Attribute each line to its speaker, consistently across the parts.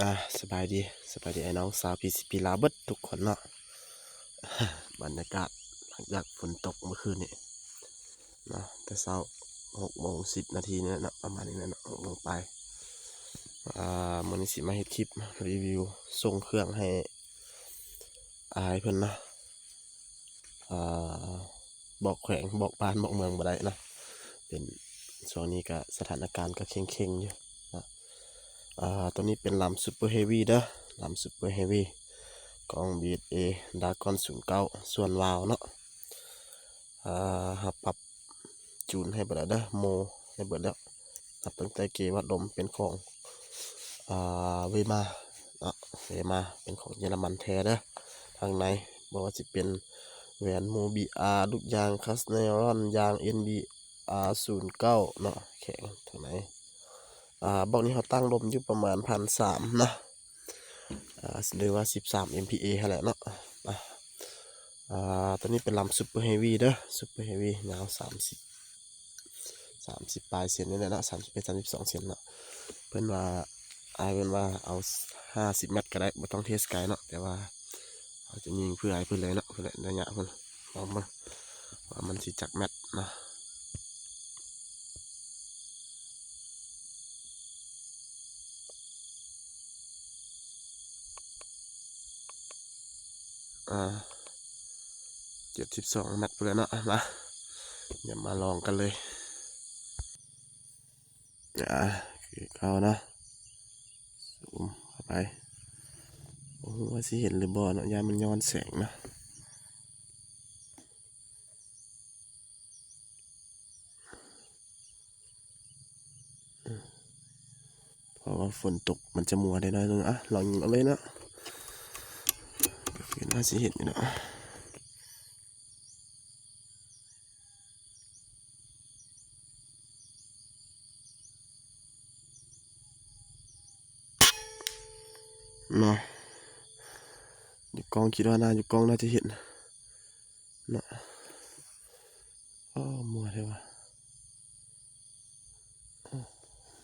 Speaker 1: อ่ะสบายดีไอ้น้องสาวพี่สิปีลาเบิดทุกคนเนาะบรรยากาศหลังจากฝนตกเมื่อคืนนี้เนาะแต่เช้า6:10 นาทีเนี่ยนะประมาณนี้นะ6 โมงไปมื้อนี้สิมาเฮ็ดคลิปรีวิวส่งเครื่องให้อายเพิ่นเนาะอ่าบอกแขวงบอกบ้านบอกเมืองบ่ได้เนาะเป็นช่วงนี้ก็สถานการณ์ก็เค็งๆอยู่นะตัวนี้เป็นลำซูเปอร์เฮฟวี่เด้อลำซูเปอร์เฮฟวี่ของ BSA Dragon 09ส่วนวาล์วเนาะปรับจูนให้เบิดแล้วเด้อโมให้เบิดแล้วตั้งแต่เกวัดลมเป็นของเวมาเนาะเวมาเป็นของเยอรมันแท้เด้อทางในบอกว่าจะเป็นแหวนโมบีอาร์ลูกยางคัสเนรอนยาง NBR09เนาะแข็งทางในบอกนี้เขาตั้งลมอยู่ประมาณ1,300นะหรือว่า13 MPa แหละเนาะตัวนี้เป็นลำซูเปอร์เฮฟวี่เด้อซูเปอร์เฮฟวี่ยาว30ปลายเซนนี่แหละเนาะ31-32 เซนเนาะเพิ่นว่าเพิ่นว่าเอา50 เมตรก็ได้บ่ต้องเทสไกลเนาะแต่ว่าเขาจะยิงเพื่อให้เพิ่นเลยเนาะเพิ่นแหละระยะเพิ่นเอามาว่ามันสิจักแมตรเนาะ72 เมตรเพิ่นเลยเนาะมาอย่ามาลองกันเลยคือเขาเนาะซูมเข้าไปโอ้โหว่าสิเห็นหรือบ่เนาะยามมันย้อนแสงเนาะเพราะว่าฝนตกมันจะมัวได้น้อยนึงลองยิงเอาเลยเนาะก็คือน่าสิเห็นอยู่เนาะเนาะอยู่กล้องคิดว่าน่าอยู่กล้องน่าจะเห็นเนาะมัวเลยวะ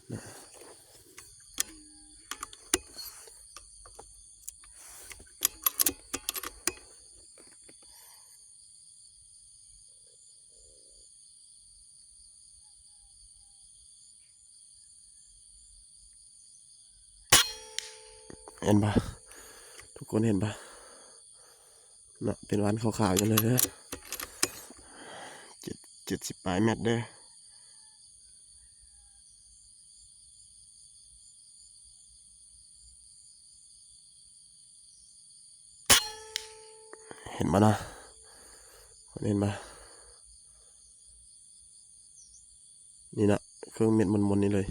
Speaker 1: เนาะเห็นปะทุกคนเห็นปะเนาะเป็นวันขาวๆกันเลยเด้อ70 ปลายเมตรเด้อเห็นปะเนาะเห็นปะนี่นะเครื่องเม็ดมนๆนี่เลย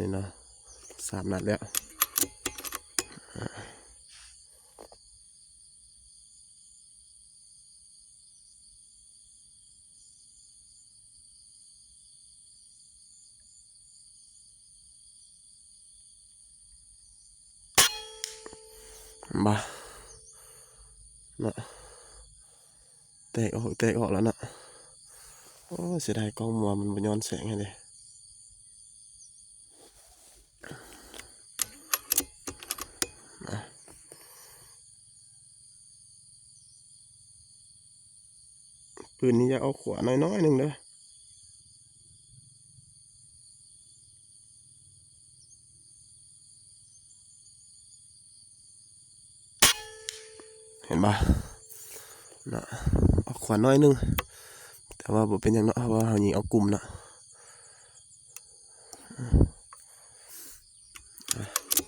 Speaker 1: นี่เนาะ3 นัดแล้วบาเนาะแตกออกแล้วเนาะโอ้เสียดายกล้องมัวมันย้อนแสงให้เลยปืนนี้จะเอาขวาน้อยๆหนึ่งเด้อเห็นปะเนาะเอาขวาน้อยนึงแต่ว่าบ่เป็นอย่างเนาะเพราะว่าเขายิงเอากลุ่มเนาะ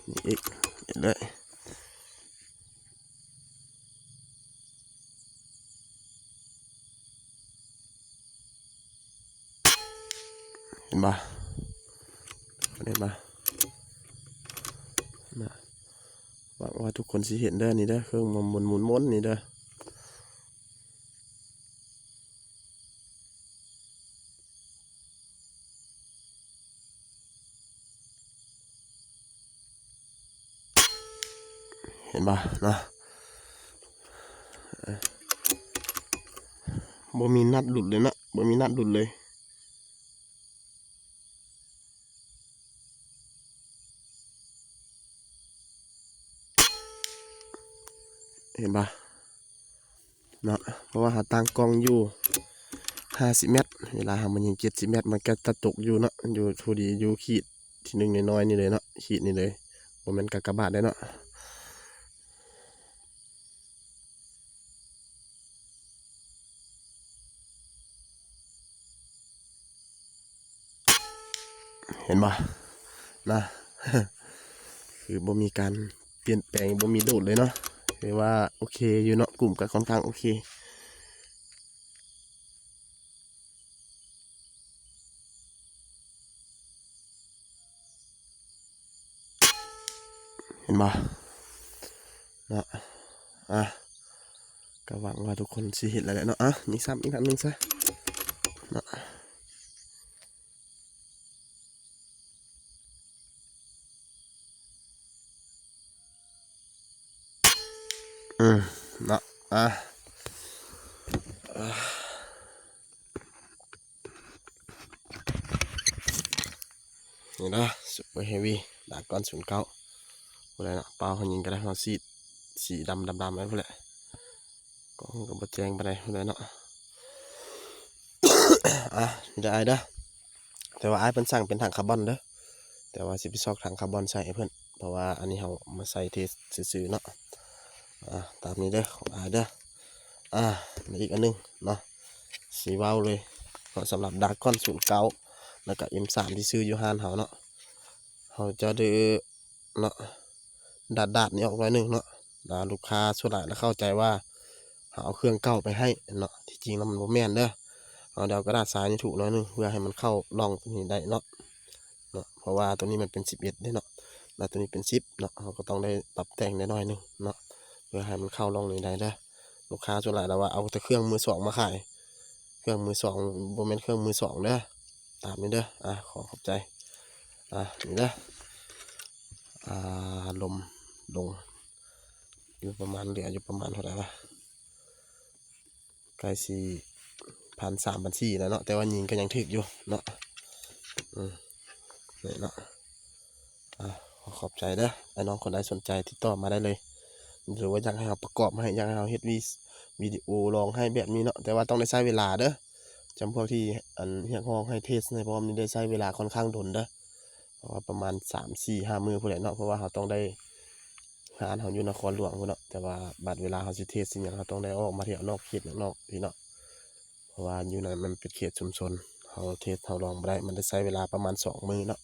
Speaker 1: นี่อีกเห็นเลยเห็นปะเห็นปะนะหวังว่าทุกคนสิเห็นได้นี่เด้อเครื่องมันหมุนนี่เด้อเห็นปะเนาะบ่มีนัดหลุดเลยนะบ่มีนัดหลุดเลย เห็นปะเนาะเพราะว่าหาตั้งกล้องอยู่50 เมตรเวลาหามันยิง70 เมตรมันก็จะตกอยู่เนาะอยู่พอดีอยู่ขีดที่หนึ่งน้อยๆนี่เลยเนาะขีดนี่เลยบ่แม่นกากบาทได้เนาะเห็นปะนะ คือบ่มีการเปลี่ยนแปลงบ่มีโดดเลยเนาะคือว่าโอเคอยู่เนาะกลุ่มก็ค่อนข้างโอเคเห็นบ่เนาะอ่ะก็หวังว่าทุกคนสิเห็นแล้วแหละเนาะอ่ะนี่ซ้ำอีกครั้งหนึงซะเนาะอืมเนาะอ่ะนี่นะซุปเปอร์เฮฟวี่ดากอน09พวกนั้นเนาะเปล่าเขายิงก็ได้เขาสีดำไว้พวกแหละกล้องก็บ่แจ้งไปได้พวกนั้นเนาะอ่ะนี่ได้เด้อแต่ว่าไอ้เพิ่นสั่งเป็นถังคาร์บอนเด้อแต่ว่าสิไปซอกถังคาร์บอนใส่ให้เพิ่นเพราะว่าอันนี้เขามาใส่เทสซื่อๆเนาะตามนี้เด้อของไอ้เด้อแล้วอีกอันหนึงเนาะสีว้าวเลยเพราะสำหรับดากอน09แล้วก็ M3 ที่ซื้ออยู่ห้านเขาเนาะเขาจะดื้อเนาะดาดนี่ออกหน่อยหนึงเนาะลูกค้าส่วนใหญ่แล้วเข้าใจว่าเขาเอาเครื่องเก่าไปให้เนาะที่จริงแล้วมันบ่แม่นเด้อเอาเดากระดาษทรายนี่ถูกหน่อยหนึงเพื่อให้มันเข้าร่องตรงนี้ได้เนาะเพราะว่าตัวนี้มันเป็น11ได้เนาะแล้วตัวนี้เป็น10เนาะเขาก็ต้องได้ปรับแต่งได้หน่อยหนึงเนาะเพื่อให้มันเข้าร่องนี้ได้เด้อลูกค้าส่วนใหญ่แล้วว่าเอาแต่เครื่องมือสองมาขายเครื่องมือสองบ่แม่นเครื่องมือสองเด้อตามนี้เด้อขอขอบใจนี่เด้อลมลงอยู่ประมาณเหลืออยู่ประมาณเท่าไหร่วะใกล้1,300 1,400แล้วเนาะแต่ว่ายิงก็ยังถึกอยู่เนาะนี่เนาะขอบใจเด้อไอ้น้องคนใดสนใจติดต่อมาได้เลยหรือว่าอยากให้เราประกอบให้อยากให้เราเฮ็ดวิดีโอลองให้แบบนี้เนาะแต่ว่าต้องได้ใช้เวลาเด้อจำพวกที่อันเรียกห้องให้เทสในเพราะว่ามันได้ใช้เวลาค่อนข้างดนเด้อเพราะว่าประมาณ3 4 5 มื้อพุ่นแหละเนาะเพราะว่าเราต้องได้งานเขาอยู่นครหลวงพุ่นเนาะแต่ว่าบัดเวลาเขาสิเทสสิ่งหยังเขาต้องได้ออกมาเที่ยวนอกเขตนอกพี่เนาะเพราะว่าอยู่นั้นมันเป็นเขตชุมชนเขาเทสเขาลองบ่ได้มันได้ใช้เวลาประมาณ2 มื้อเนาะ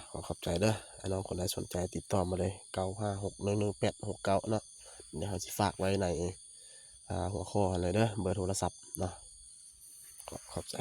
Speaker 1: ขอขอบใจเด้อไอ้น้องคนใดสนใจติดต่อมาเลย956111869เนาะเดี๋ยวเขาสิฝากไว้ในหัวข้อเลยเด้อเบอร์โทรศัพท์เนาะขอบใจ